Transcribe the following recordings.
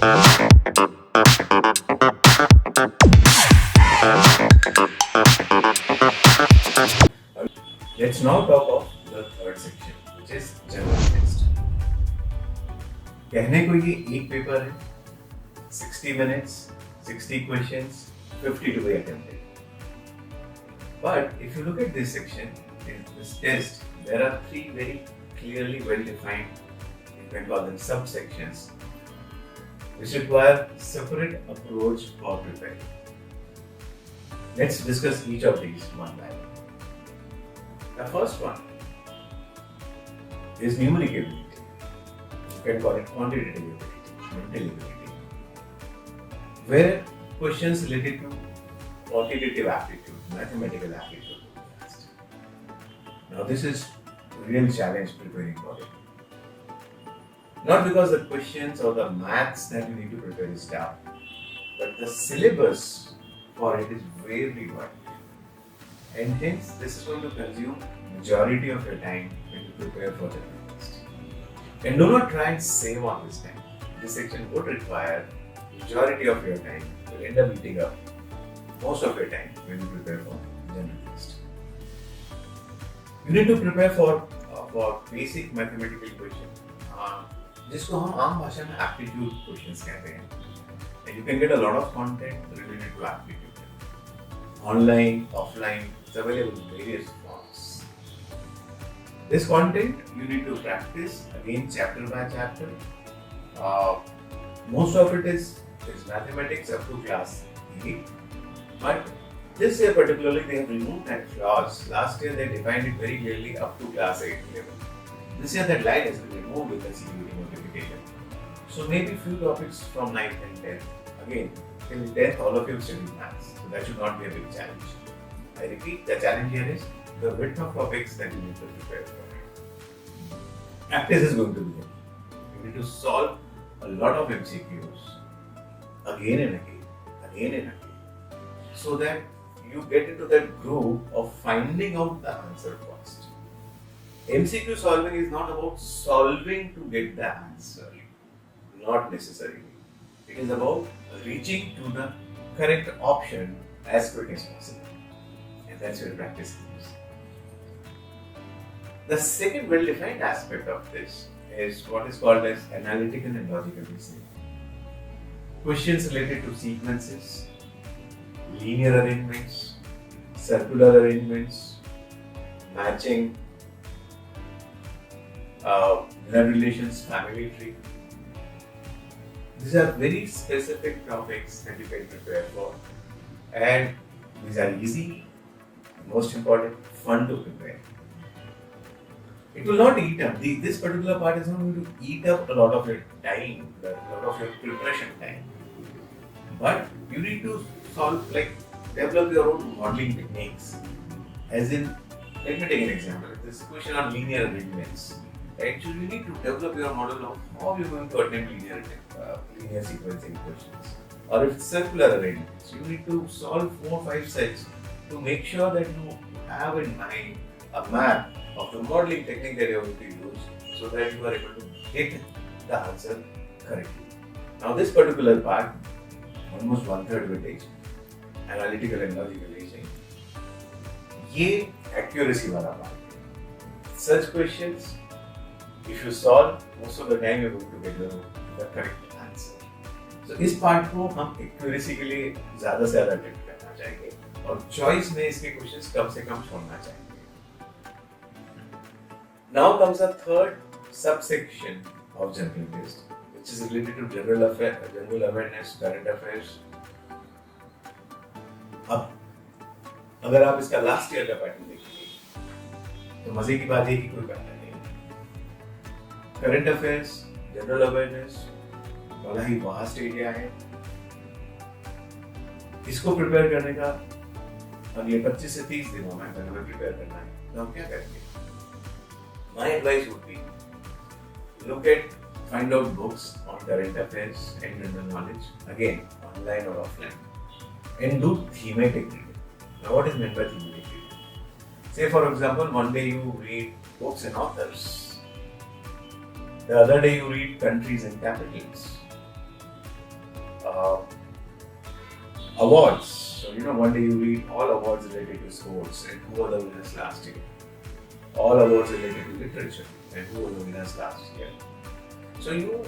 Let's now talk of the third section, which is general test. कहने को ये एक पेपर है, 60 minutes, 60 questions, 50 to be attempted. But if you look at this section, in this test, there are three very clearly well-defined, you can call them subsections, which require separate approach for preparing. Let's discuss each of these one by one. The first one is numeric ability. You can call it quantitative ability, mental ability, where questions related to quantitative aptitude, mathematical aptitude. Now this is a real challenge preparing for it. Not because the questions or the maths that you need to prepare is tough, but the syllabus for it is very wide. And hence, this is going to consume majority of your time when you prepare for the test. And do not try and save on this time. This section would require majority of your time. You will end up eating up most of your time when you prepare for general test. You need to prepare for basic mathematical question, जिसको हम आम भाषा में aptitude questions कहते हैं. And you can get a lot of content related to aptitude. Online, offline, it's available in various forms. This content you need to practice again chapter by chapter. Most of it is mathematics up to class 8. But this year particularly they have removed that clause. Last year they defined it very clearly up to class 8 level. This year that line has been removed with the CUET notification. So maybe few topics from 9th and 10th. Again, till 10th all of you have studied maths. So that should not be a big challenge. I repeat, the challenge here is the width of topics that you need to prepare for. Practice is going to be there. You need to solve a lot of MCQs again and again, so that you get into that groove of finding out the answer first. MCQ solving is not about solving to get the answer, not necessarily. It is about reaching to the correct option as quick as possible. And that's where practice comes. The second well-defined aspect of this is what is called as analytical and logical reasoning. Questions related to sequences, linear arrangements, circular arrangements, matching, blood relations, family tree. These are very specific topics that you can prepare for, and these are easy, most important, fun to prepare. It will not eat up, this particular part is not going to eat up a lot of your time, a lot of your preparation time. But you need to develop your own modeling techniques. As in, let me take an example. This question on linear arrangements. Actually, you need to develop your model of how you're going to attempt linear sequencing questions. Or if it's circular arrangements, you need to solve 4 or 5 sets to make sure that you have in mind a map of the modeling technique that you're going to use so that you are able to get the answer correctly. Now this particular part, almost 1/3 weightage, analytical and logical reasoning, ये accuracy वाला part. Such questions, if you solve, most of the time you're going to get the correct answer. So इस part को हम accuracy के लिए ज़्यादा से ज़्यादा attempt करना चाहेंगे और choice में इसके questions कम से कम छोड़ना चाहेंगे. Now comes the third subsection of general test, which is related to general awareness, current affairs. अब अगर आप इसका लास्ट ईयर का पैटर्न देखेंगे तो मजे की बात है कि कोई पैटर्न नहीं है. करंट अफेयर्स, जनरल अवेयरनेस बड़ा ही वास्ट एरिया है. इसको प्रिपेयर करने का अगले 25 से 30 दिनों में अगर हमें प्रिपेयर करना है तो हम क्या करेंगे? My advice would be find out books on current affairs and general knowledge, again online or offline, and do thematic reading. Now, what is meant by thematic reading? Say, for example, one day you read books and authors, the other day you read countries and capitals, Awards. So, one day you read all awards related to sports and who were the winners last year. All awards related to literature and who were the winners last year. So, you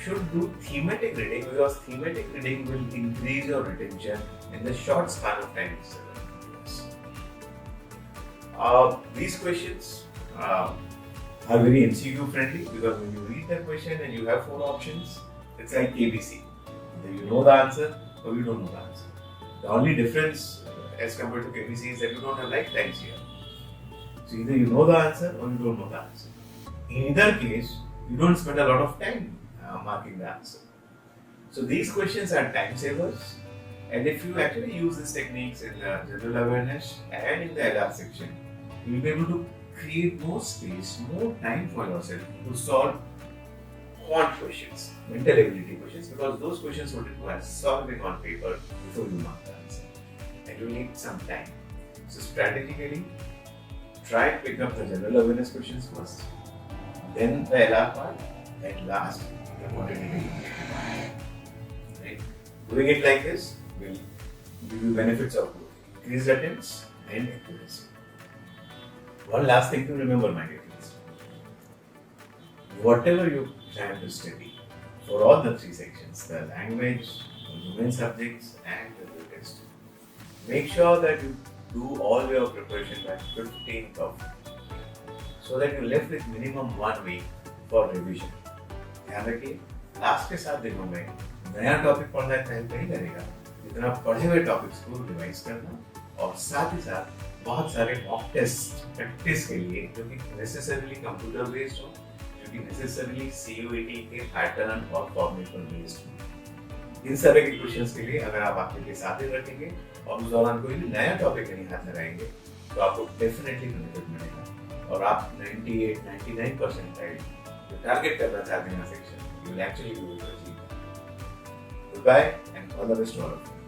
should do thematic reading because thematic reading will increase your retention in the short span of time. These questions are very MCQ friendly because when you read the question and you have 4 options, it's like ABC. Either you know the answer or you don't know the answer. The only difference as compared to KBC is that you don't have lifetimes here. So either you know the answer or you don't know the answer. In either case, you don't spend a lot of time marking the answer. So these questions are time savers, and if you actually use these techniques in the general awareness and in the LR section, you will be able to create more space, more time for yourself to solve quant questions, mental ability questions, because those questions would require solving on paper before you mark the answer. And you need some time. So strategically, try and pick up the general awareness questions first, then the LR part, and last, the quantitative part. Right? Doing it like this will give you benefits of both increased attempts and accuracy. One last thing to remember, my dear friends. Whatever you plan to study, for all the 3 sections, the language, the domain subjects, and the real test, make sure that you do all your preparation by 15th of May, so that you're left with minimum 1 week for revision. ध्यान रखिए, last के 7 दिनों में नया topic पढ़ना help नहीं करेगा, जितना पढ़े हुए टॉपिक्स को रिवाइज करना और साथ ही साथ बहुत सारे मॉक टेस्ट प्रैक्टिस के लिए जो कि नेसेसरीली कंप्यूटर बेस्ड हो, जो कि नेसेसरीली CUET के पैटर्न और फॉर्मेट पर बेस्ड हो। इन सारे के क्वेश्चंस के लिए अगर आप आपके साथ ही रखेंगे और उस दौरान कोई भी नया टॉपिक नहीं हाथ लगाएंगे तो आपको डेफिनेटली बेनिफिट मिलेगा और आप 98-99 परसेंटाइल जो टारगेट करना चाहते हैं section, you will actually be able to achieve. Goodbye and all the best to all of you.